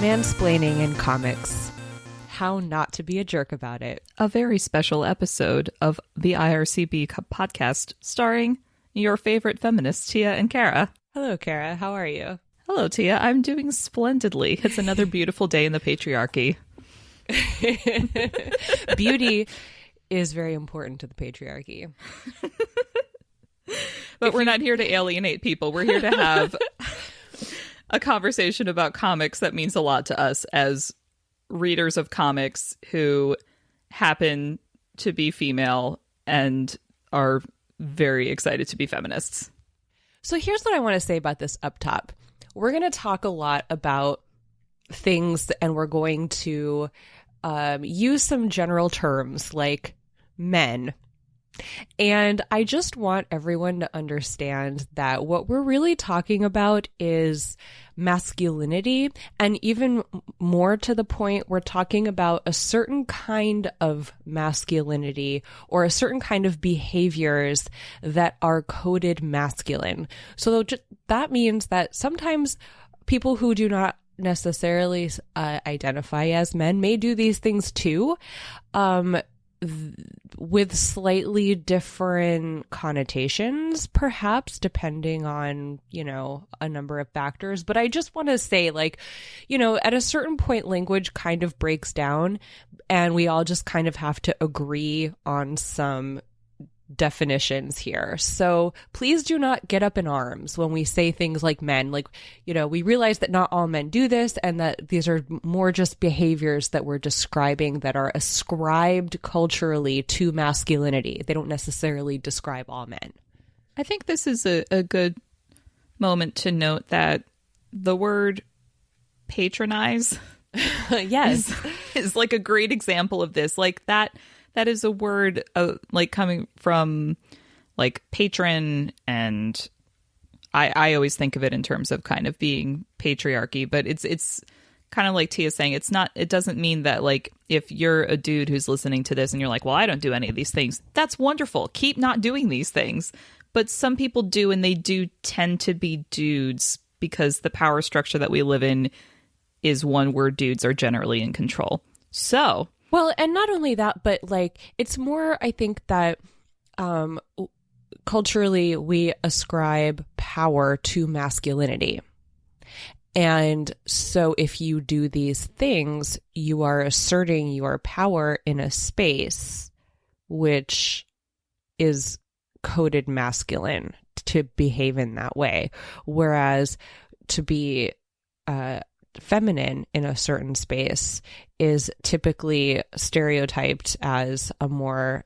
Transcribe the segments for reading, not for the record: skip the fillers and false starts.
Mansplaining in comics. How not to be a jerk about it. A very special episode of the IRCB podcast starring your favorite feminists, Tia and Kara. Hello, Kara. How are you? Hello, Tia. I'm doing splendidly. It's another beautiful day in the patriarchy. Beauty is very important to the patriarchy. But we're not here to alienate people. We're here to have a conversation about comics that means a lot to us as readers of comics who happen to be female and are very excited to be feminists. So here's what I want to say about this up top. We're going to talk a lot about things, and we're going to use some general terms like men. And I just want everyone to understand that what we're really talking about is masculinity. And even more to the point, we're talking about a certain kind of masculinity or a certain kind of behaviors that are coded masculine. So that means that sometimes people who do not necessarily identify as men may do these things too. With slightly different connotations, perhaps, depending on, a number of factors. But I just want to say, at a certain point, language kind of breaks down, and we all just kind of have to agree on some definitions here. So please do not get up in arms when we say things like men. We realize that not all men do this, and that these are more just behaviors that we're describing that are ascribed culturally to masculinity. They don't necessarily describe all men. I think this is a good moment to note that the word patronize yes is like a great example of this. Like that is a word coming from like patron, and I always think of it in terms of kind of being patriarchy, but it's kind of like Tia saying, it doesn't mean that like if you're a dude who's listening to this and you're like, well, I don't do any of these things, that's wonderful. Keep not doing these things. But some people do, and they do tend to be dudes because the power structure that we live in is one where dudes are generally in control. So... Well, and not only that, but it's more, I think that culturally we ascribe power to masculinity. And so if you do these things, you are asserting your power in a space which is coded masculine to behave in that way. Whereas to be feminine in a certain space is typically stereotyped as a more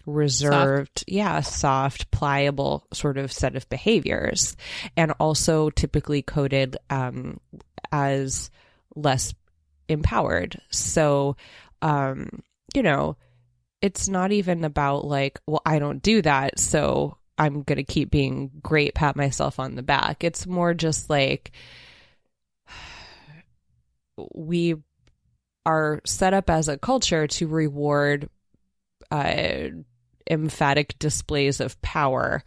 reserved, soft, pliable sort of set of behaviors, and also typically coded as less empowered. So, it's not even about well, I don't do that, so I'm going to keep being great, pat myself on the back. It's more just we are set up as a culture to reward emphatic displays of power,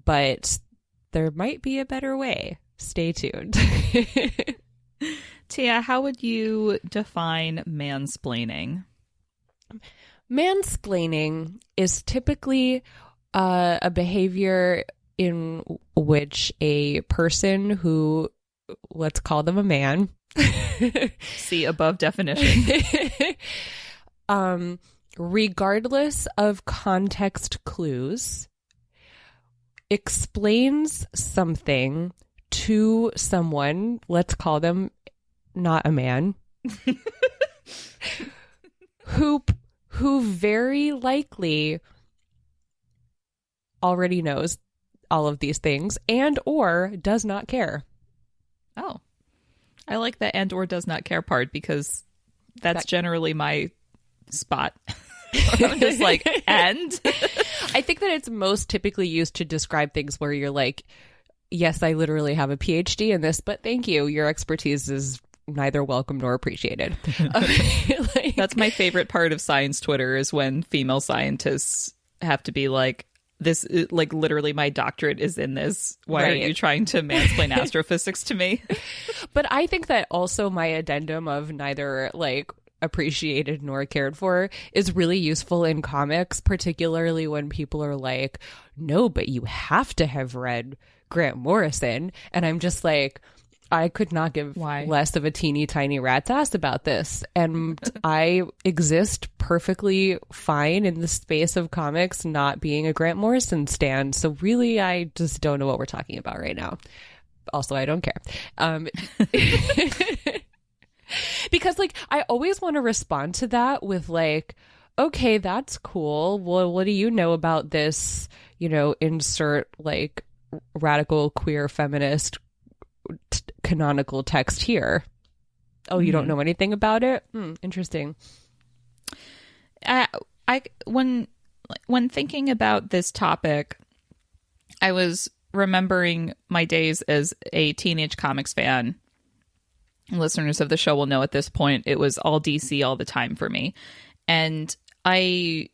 but there might be a better way. Stay tuned. Tia, how would you define mansplaining? Mansplaining is typically a behavior in which a person who, let's call them a man, see above definition, regardless of context clues, explains something to someone, let's call them not a man, who very likely already knows all of these things and or does not care. Oh, I like the and or does not care part, because that's generally my spot. I'm just like, and? I think that it's most typically used to describe things where you're like, yes, I literally have a PhD in this, but thank you. Your expertise is neither welcome nor appreciated. That's my favorite part of science Twitter, is when female scientists have to be like, this, like, literally my doctorate is in this. Why Right. are you trying to mansplain astrophysics to me? But I think that also my addendum of neither like appreciated nor cared for is really useful in comics, particularly when people are like, no, but you have to have read Grant Morrison. And I'm just like, I could not give Why? less of a teeny tiny rat's ass about this. And I exist perfectly fine in the space of comics not being a Grant Morrison stan. So really, I just don't know what we're talking about right now. Also, I don't care. Because like I always want to respond to that with like, okay, that's cool. Well, what do you know about this, insert like radical queer feminist canonical text here? Oh, you don't know anything about it? Interesting. When thinking about this topic, I was remembering my days as a teenage comics fan. Listeners of the show will know at this point it was all DC all the time for me. And I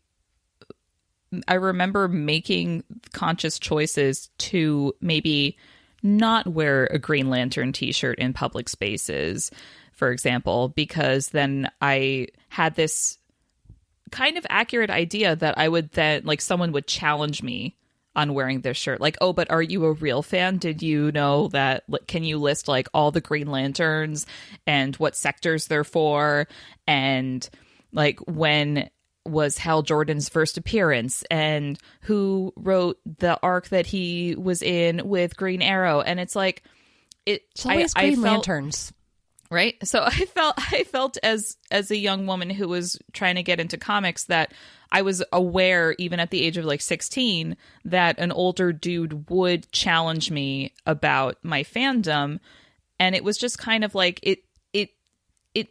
remember making conscious choices to maybe not wear a Green Lantern t-shirt in public spaces, for example, because then I had this kind of accurate idea that I would then, like, someone would challenge me on wearing this shirt. Like, oh, but are you a real fan? Did you know that, can you list like all the Green Lanterns and what sectors they're for? And like, when was Hal Jordan's first appearance and who wrote the arc that he was in with Green Arrow? And it's like, It's always Green Lanterns. Right. So I felt as a young woman who was trying to get into comics that I was aware, even at the age of like 16, that an older dude would challenge me about my fandom. And it was just kind of like it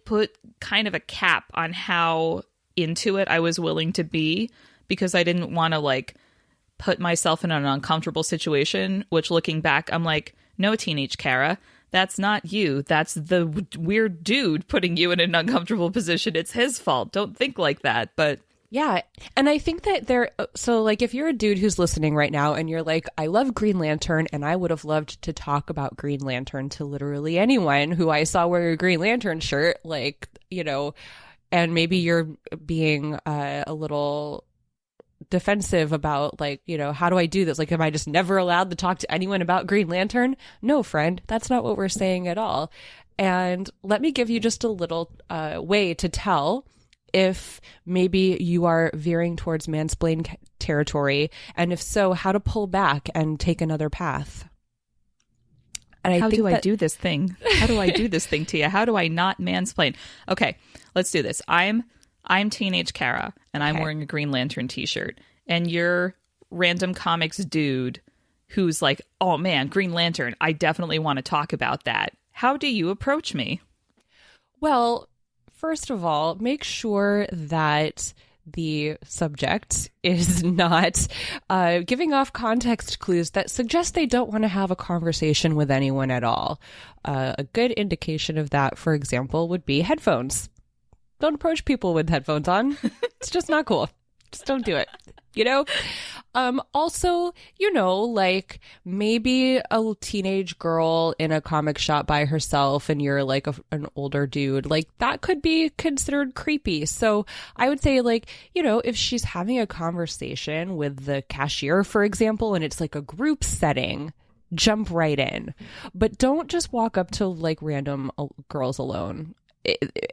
put kind of a cap on how into it I was willing to be, because I didn't want to like put myself in an uncomfortable situation, which looking back, I'm like, no, teenage Kara, that's not you. That's the weird dude putting you in an uncomfortable position. It's his fault. Don't think like that. But yeah. And I think that so like if you're a dude who's listening right now and you're like, I love Green Lantern and I would have loved to talk about Green Lantern to literally anyone who I saw wear a Green Lantern shirt, like, and maybe you're being a little defensive about like, how do I do this? Like, am I just never allowed to talk to anyone about Green Lantern? No, friend, that's not what we're saying at all. And let me give you just a little way to tell if maybe you are veering towards mansplain territory, and if so, how to pull back and take another path. And I do this thing? How do I do this thing, Tia? How do I not mansplain? Okay, let's do this. I'm teenage Kara, and I'm wearing a Green Lantern t-shirt, and you're random comics dude who's like, oh man, Green Lantern, I definitely want to talk about that. How do you approach me? Well, first of all, make sure that the subject is not giving off context clues that suggest they don't want to have a conversation with anyone at all. A good indication of that, for example, would be headphones. Don't approach people with headphones on. It's just not cool. Just don't do it. Also, like maybe a teenage girl in a comic shop by herself and you're like an older dude, like that could be considered creepy. So I would say like, if she's having a conversation with the cashier, for example, and it's like a group setting, jump right in. But don't just walk up to like random girls alone.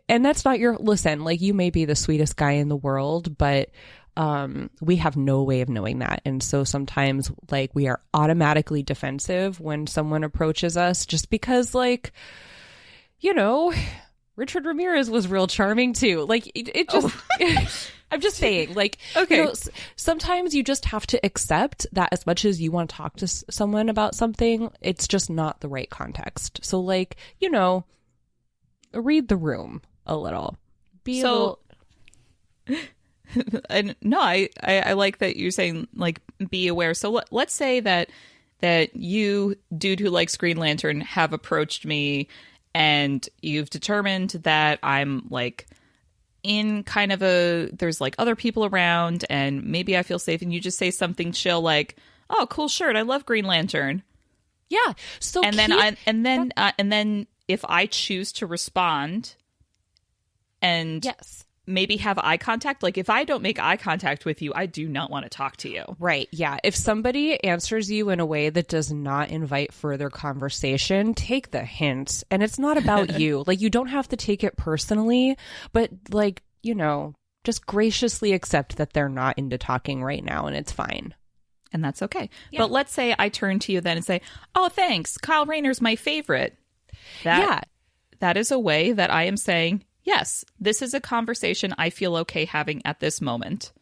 And that's not listen, like you may be the sweetest guy in the world, but we have no way of knowing that. And so sometimes like we are automatically defensive when someone approaches us just because like, Richard Ramirez was real charming too. Like it just, I'm just saying like, okay. Sometimes you just have to accept that as much as you want to talk to someone about something, it's just not the right context. So like, read the room a little. And no, I like that you're saying like be aware. So let's say that you, dude who likes Green Lantern, have approached me and you've determined that I'm like in kind of there's like other people around and maybe I feel safe, and you just say something chill like, oh, cool shirt, I love Green Lantern. Yeah. So and then if I choose to respond and yes, maybe have eye contact, like if I don't make eye contact with you, I do not want to talk to you. Right. Yeah. If somebody answers you in a way that does not invite further conversation, take the hint. And it's not about you. Like, you don't have to take it personally, but like, you know, just graciously accept that they're not into talking right now, and it's fine. And that's okay. Yeah. But let's say I turn to you then and say, oh, thanks, Kyle Rayner's my favorite. That is a way that I am saying, yes, this is a conversation I feel okay having at this moment.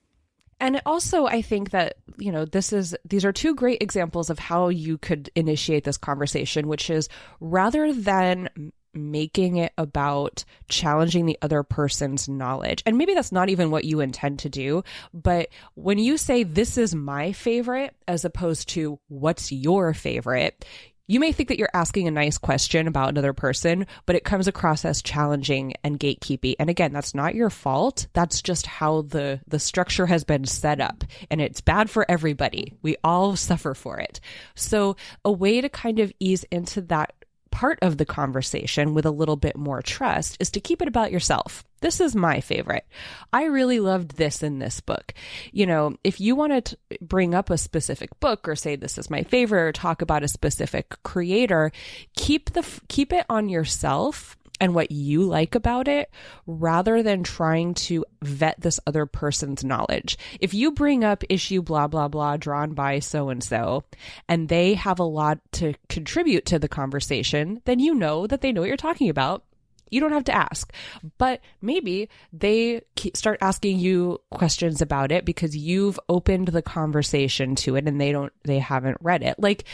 And also, I think that, you know, these are two great examples of how you could initiate this conversation, which is rather than making it about challenging the other person's knowledge. And maybe that's not even what you intend to do. But when you say this is my favorite, as opposed to what's your favorite, you may think that you're asking a nice question about another person, but it comes across as challenging and gatekeeping. And again, that's not your fault. That's just how the structure has been set up. And it's bad for everybody. We all suffer for it. So a way to kind of ease into that part of the conversation with a little bit more trust is to keep it about yourself. This is my favorite. I really loved this in this book. You know, if you want to bring up a specific book or say this is my favorite or talk about a specific creator, keep it on yourself and what you like about it, rather than trying to vet this other person's knowledge. If you bring up issue blah, blah, blah, drawn by so-and-so, and they have a lot to contribute to the conversation, then you know that they know what you're talking about. You don't have to ask. But maybe they start asking you questions about it because you've opened the conversation to it and they haven't read it. Like,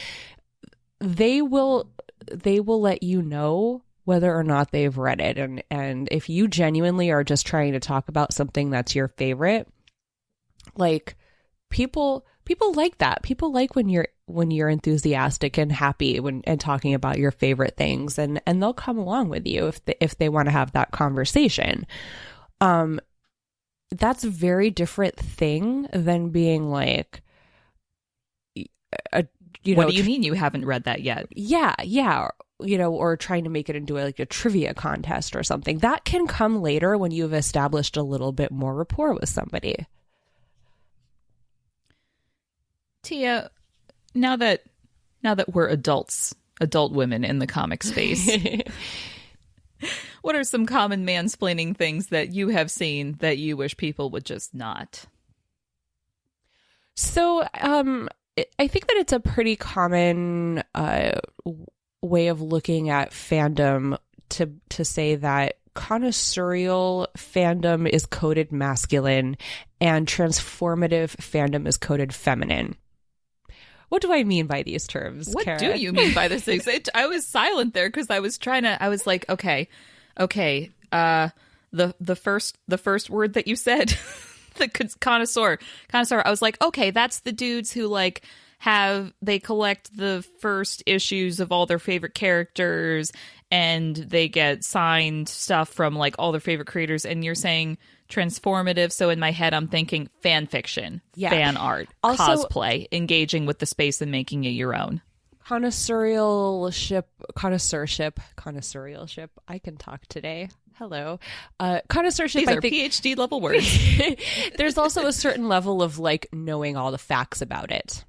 they will let you know whether or not they've read it. And if you genuinely are just trying to talk about something that's your favorite, like, people like that. People like when you're enthusiastic and happy and talking about your favorite things, and they'll come along with you if they want to have that conversation. That's a very different thing than being like, what do you mean you haven't read that yet? Yeah. You know, or trying to make it into a trivia contest or something. That can come later when you've established a little bit more rapport with somebody. Tia, now that we're adult women in the comic space, what are some common mansplaining things that you have seen that you wish people would just not? So, I think that it's a pretty common way of looking at fandom to say that connoisseurial fandom is coded masculine and transformative fandom is coded feminine. What do I mean by these terms, What Kara? do you mean by this thing? I was silent there because I was like, okay. The first word that you said, the connoisseur. I was like, okay, that's the dudes who like they collect the first issues of all their favorite characters and they get signed stuff from like all their favorite creators. And you're saying transformative. So in my head, I'm thinking fan fiction, fan art, also, cosplay, engaging with the space and making it your own. Connoisseurship. I can talk today. Hello. Connoisseurship. These are PhD level words. There's also a certain level of like knowing all the facts about it.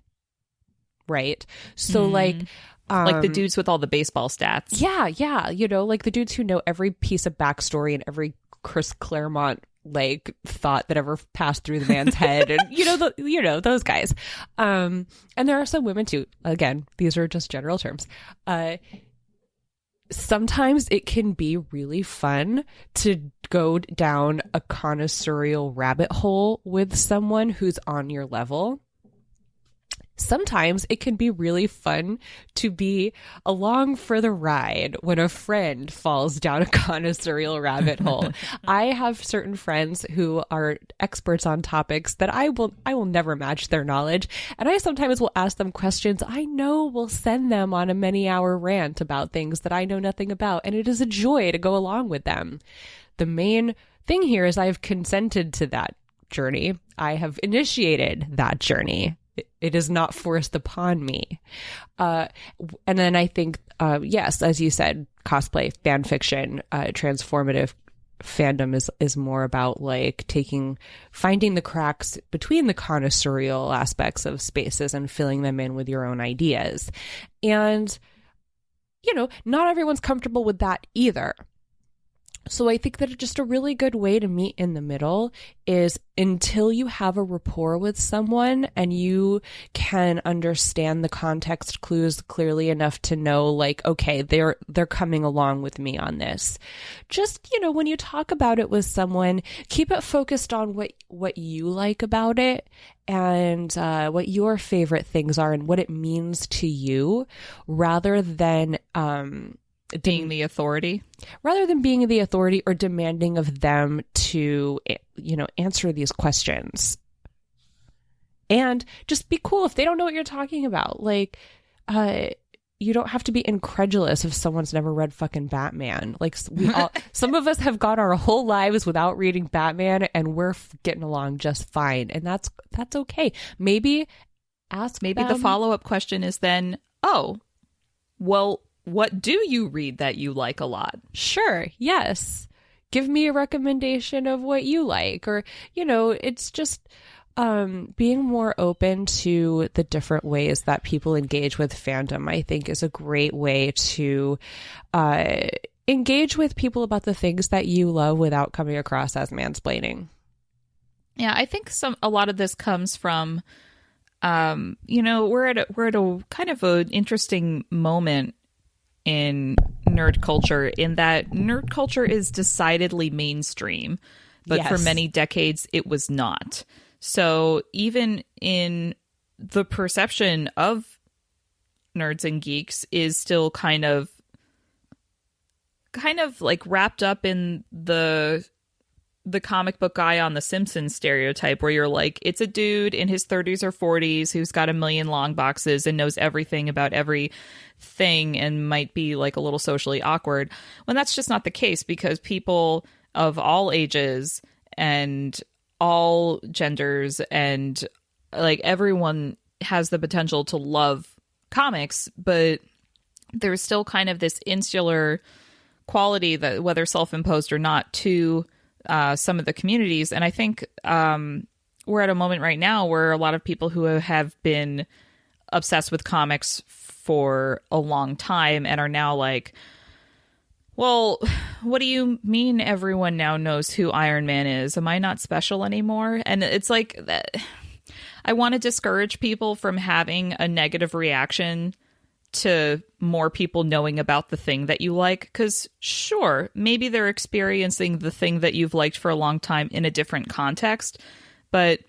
Right. So like the dudes with all the baseball stats. Yeah. You know, like the dudes who know every piece of backstory and every Chris Claremont like thought that ever passed through the man's head, and you know those guys. And there are some women too. Again, these are just general terms. Sometimes it can be really fun to go down a connoisseurial rabbit hole with someone who's on your level. Sometimes it can be really fun to be along for the ride when a friend falls down a connoisseurial rabbit hole. I have certain friends who are experts on topics that I will never match their knowledge. And I sometimes will ask them questions I know will send them on a many-hour rant about things that I know nothing about. And it is a joy to go along with them. The main thing here is I've consented to that journey. I have initiated that journey. It is not forced upon me. And then I think, yes, as you said, cosplay, fan fiction, transformative fandom is more about like finding the cracks between the connoisseurial aspects of spaces and filling them in with your own ideas. And, not everyone's comfortable with that either. So I think that just a really good way to meet in the middle is until you have a rapport with someone and you can understand the context clues clearly enough to know, like, okay, they're coming along with me on this. Just, when you talk about it with someone, keep it focused on what you like about it and what your favorite things are and what it means to you, rather than being the authority or demanding of them to, answer these questions. And just be cool if they don't know what you're talking about. Like, you don't have to be incredulous if someone's never read fucking Batman. Like, some of us have gone our whole lives without reading Batman and we're getting along just fine. And that's okay. Maybe the follow-up question is then, oh, well, what do you read that you like a lot? Sure. Yes. Give me a recommendation of what you like. Or, it's just being more open to the different ways that people engage with fandom, I think, is a great way to engage with people about the things that you love without coming across as mansplaining. Yeah, I think a lot of this comes from, we're at a kind of an interesting moment in nerd culture, in that nerd culture is decidedly mainstream, but yes, for many decades it was not. So even in the perception of nerds and geeks is still kind of like wrapped up in the comic book guy on The Simpsons stereotype, where you're like, it's a dude in his 30s or 40s who's got a million long boxes and knows everything about everything and might be like a little socially awkward, when that's just not the case, because people of all ages and all genders and like everyone has the potential to love comics, but there's still kind of this insular quality that, whether self-imposed or not, to some of the communities. And I think we're at a moment right now where a lot of people who have been obsessed with comics for a long time and are now like, well, what do you mean everyone now knows who Iron Man is? Am I not special anymore? And it's like that. I want to discourage people from having a negative reaction to more people knowing about the thing that you like, because sure, maybe they're experiencing the thing that you've liked for a long time in a different context, but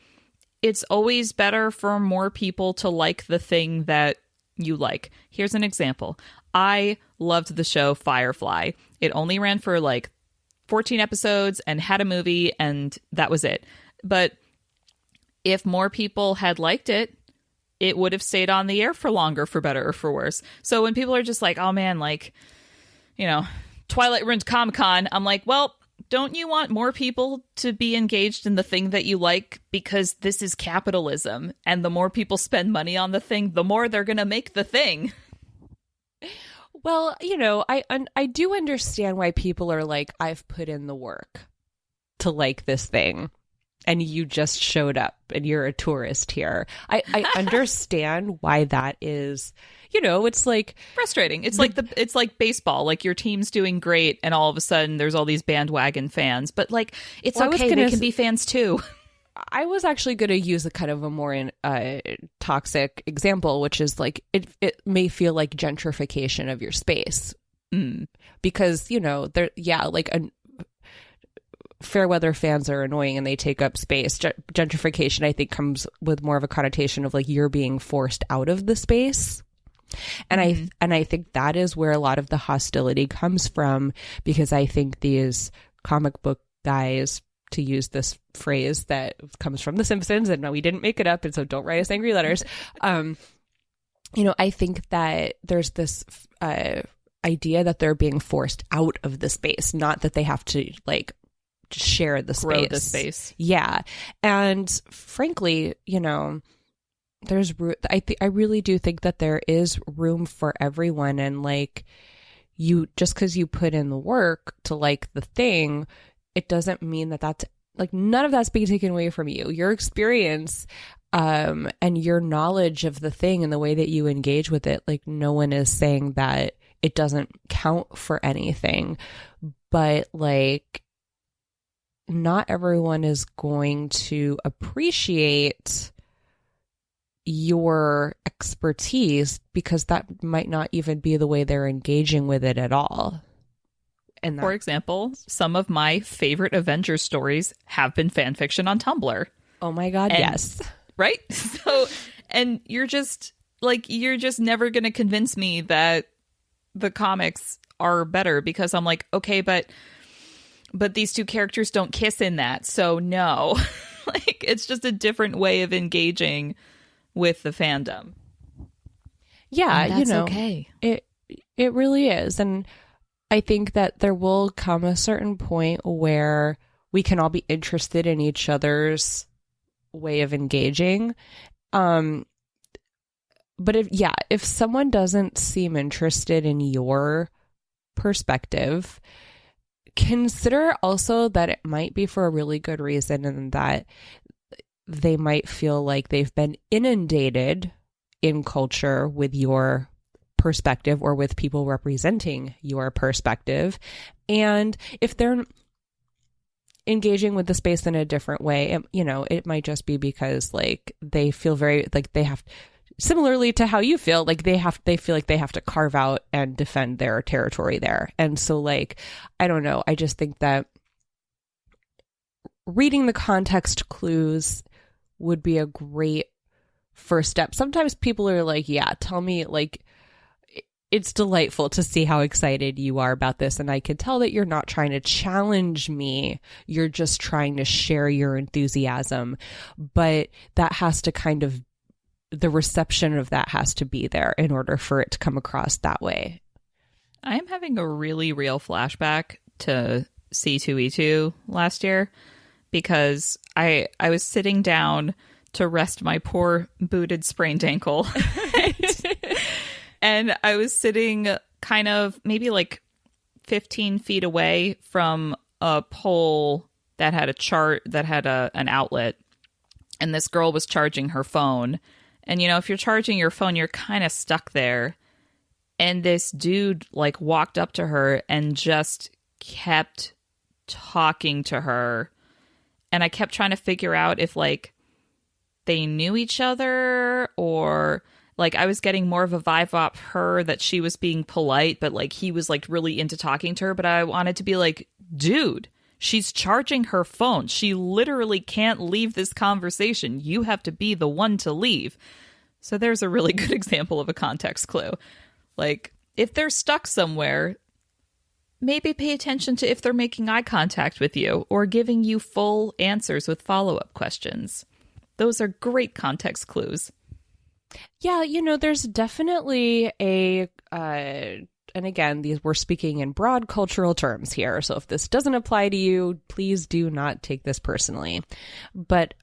it's always better for more people to like the thing that you like. Here's an example. I loved the show Firefly. It only ran for like 14 episodes and had a movie, and that was it. But if more people had liked it, it would have stayed on the air for longer, for better or for worse. So when people are just like, oh man, like, Twilight ruined Comic-Con, I'm like, well, don't you want more people to be engaged in the thing that you like? Because this is capitalism, and the more people spend money on the thing, the more they're going to make the thing. Well, I do understand why people are like, I've put in the work to like this thing, and you just showed up and you're a tourist here. I understand why that is, it's like frustrating. It's like baseball. Like your team's doing great and all of a sudden there's all these bandwagon fans, but like, it's okay. They can be fans too. I was actually going to use a kind of a more toxic example, which is like, it may feel like gentrification of your space. Because, fair weather fans are annoying and they take up space. Gentrification, I think, comes with more of a connotation of like you're being forced out of the space. And I think that is where a lot of the hostility comes from, because I think these comic book guys, to use this phrase that comes from The Simpsons, and we didn't make it up, and so don't write us angry letters. I think that there's this idea that they're being forced out of the space, not that they have to like share the space. Grow the space. Yeah. And frankly, you know, there's I really do think that there is room for everyone, and like, you just because you put in the work to like the thing, it doesn't mean that that's like, none of that's being taken away from you. Your experience and your knowledge of the thing and the way that you engage with it, like, no one is saying that it doesn't count for anything, but like, not everyone is going to appreciate your expertise because that might not even be the way they're engaging with it at all. And for example, some of my favorite Avengers stories have been fan fiction on Tumblr. Oh my God, yes. Right? So, and you're just never going to convince me that the comics are better because I'm like, okay, but these two characters don't kiss in that. So no, like, it's just a different way of engaging with the fandom. Yeah, and that's, you know, okay. It really is. And I think that there will come a certain point where we can all be interested in each other's way of engaging. But if someone doesn't seem interested in your perspective, consider also that it might be for a really good reason, and that they might feel like they've been inundated in culture with your perspective or with people representing your perspective. And if they're engaging with the space in a different way, you know, it might just be because like they feel very like they have, similarly to how you feel, like they feel like they have to carve out and defend their territory there. And so like, I don't know, I just think that reading the context clues would be a great first step. Sometimes people are like, yeah, tell me, like, it's delightful to see how excited you are about this. And I can tell that you're not trying to challenge me. You're just trying to share your enthusiasm. But that has to kind of, the reception of that has to be there in order for it to come across that way. I am having a really real flashback to C2E2 last year because I was sitting down to rest my poor booted sprained ankle. And I was sitting kind of maybe like 15 feet away from a pole that had a chart that had an outlet. And this girl was charging her phone. And, you know, if you're charging your phone, you're kind of stuck there. And this dude like walked up to her and just kept talking to her. And I kept trying to figure out if like they knew each other, or like I was getting more of a vibe off her that she was being polite, but like he was like really into talking to her. But I wanted to be like, dude, she's charging her phone. She literally can't leave this conversation. You have to be the one to leave. So there's a really good example of a context clue. Like, if they're stuck somewhere, maybe pay attention to if they're making eye contact with you or giving you full answers with follow-up questions. Those are great context clues. Yeah, you know, there's definitely a, and again, we're speaking in broad cultural terms here. So if this doesn't apply to you, please do not take this personally. But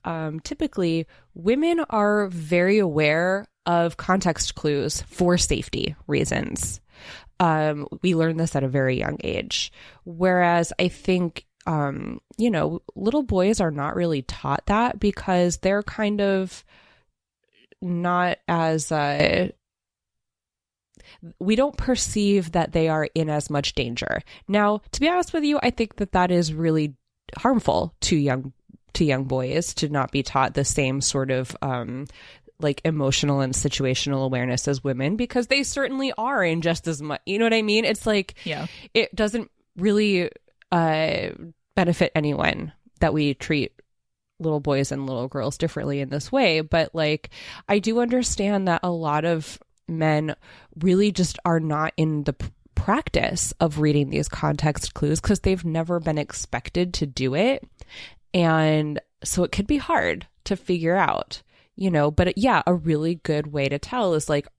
typically, women are very aware of context clues for safety reasons. We learn this at a very young age. Whereas I think, you know, little boys are not really taught that because they're kind of not as, we don't perceive that they are in as much danger. Now, to be honest with you, I think that that is really harmful to young boys to not be taught the same sort of, like emotional and situational awareness as women, because they certainly are in just as much, you know what I mean? It's like, yeah, it doesn't really benefit anyone that we treat little boys and little girls differently in this way. But like, I do understand that a lot of men really just are not in the practice of reading these context clues because they've never been expected to do it. And so it could be hard to figure out. You know, but yeah, a really good way to tell is like,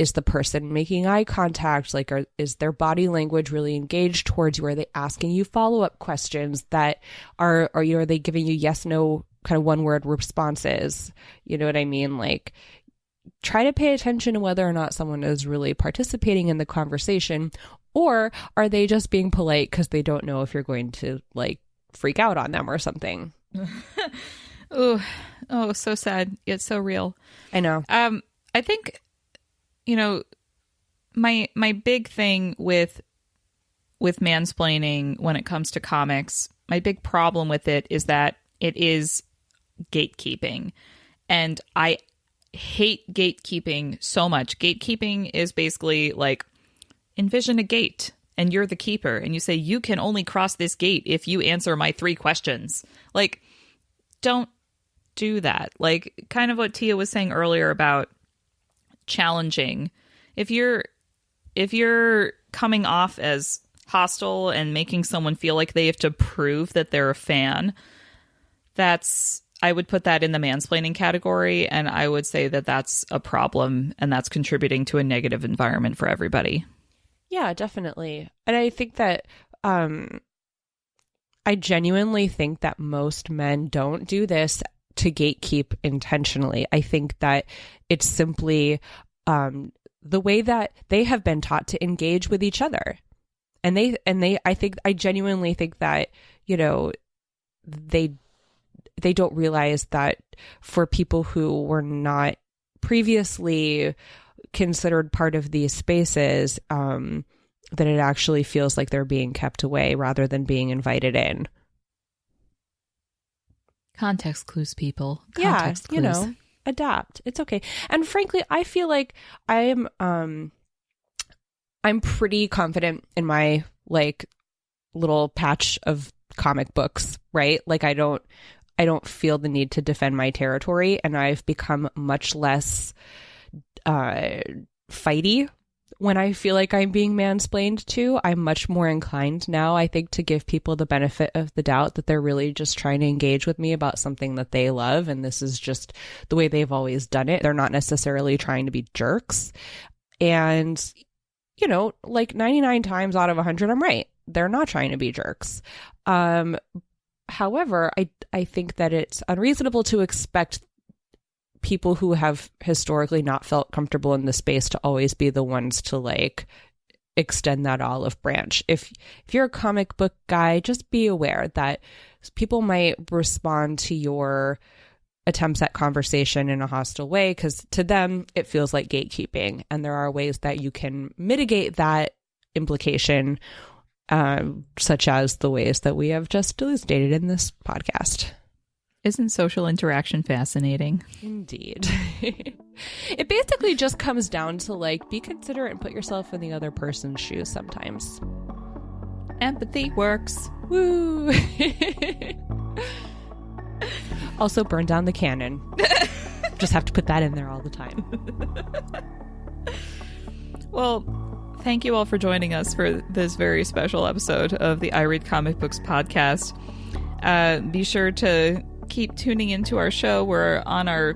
is the person making eye contact? Like, is their body language really engaged towards you? Are they asking you follow-up questions that are they giving you yes, no kind of one-word responses? You know what I mean? Like, try to pay attention to whether or not someone is really participating in the conversation, or are they just being polite because they don't know if you're going to like freak out on them or something. Oh, so sad. It's so real. I know. I think, my big thing with mansplaining when it comes to comics, my big problem with it is that it is gatekeeping. And I hate gatekeeping so much. Gatekeeping is basically like, envision a gate and you're the keeper and you say, you can only cross this gate if you answer my 3 questions. Like, don't do that. Like, kind of what Tia was saying earlier about challenging. If you're coming off as hostile and making someone feel like they have to prove that they're a fan, I would put that in the mansplaining category, and I would say that that's a problem, and that's contributing to a negative environment for everybody. Yeah, definitely. And I think that I genuinely think that most men don't do this to gatekeep intentionally. I think that it's simply the way that they have been taught to engage with each other. And I genuinely think that, they don't realize that for people who were not previously considered part of these spaces, that it actually feels like they're being kept away rather than being invited in. Context clues, people. Context clues. Adapt. It's okay. And frankly, I feel like I'm pretty confident in my like little patch of comic books, right? Like I don't feel the need to defend my territory, and I've become much less fighty when I feel like I'm being mansplained to. I'm much more inclined now, I think, to give people the benefit of the doubt that they're really just trying to engage with me about something that they love, and this is just the way they've always done it. They're not necessarily trying to be jerks. And, like 99 times out of 100, I'm right. They're not trying to be jerks. However, I think that it's unreasonable to expect people who have historically not felt comfortable in the space to always be the ones to like extend that olive branch. If you're a comic book guy, just be aware that people might respond to your attempts at conversation in a hostile way because to them it feels like gatekeeping, and there are ways that you can mitigate that implication, such as the ways that we have just elucidated in this podcast. Isn't social interaction fascinating? Indeed. It basically just comes down to like, be considerate and put yourself in the other person's shoes sometimes. Empathy works. Woo! Also, burn down the cannon. Just have to put that in there all the time. Well, thank you all for joining us for this very special episode of the I Read Comic Books podcast. Be sure to keep tuning into our show. We're on our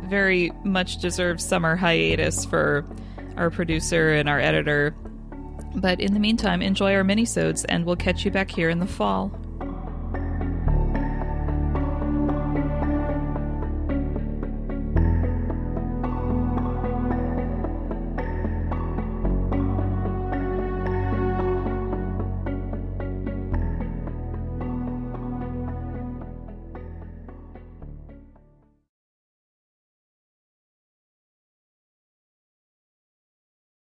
very much deserved summer hiatus for our producer and our editor. But in the meantime, enjoy our minisodes, and we'll catch you back here in the fall.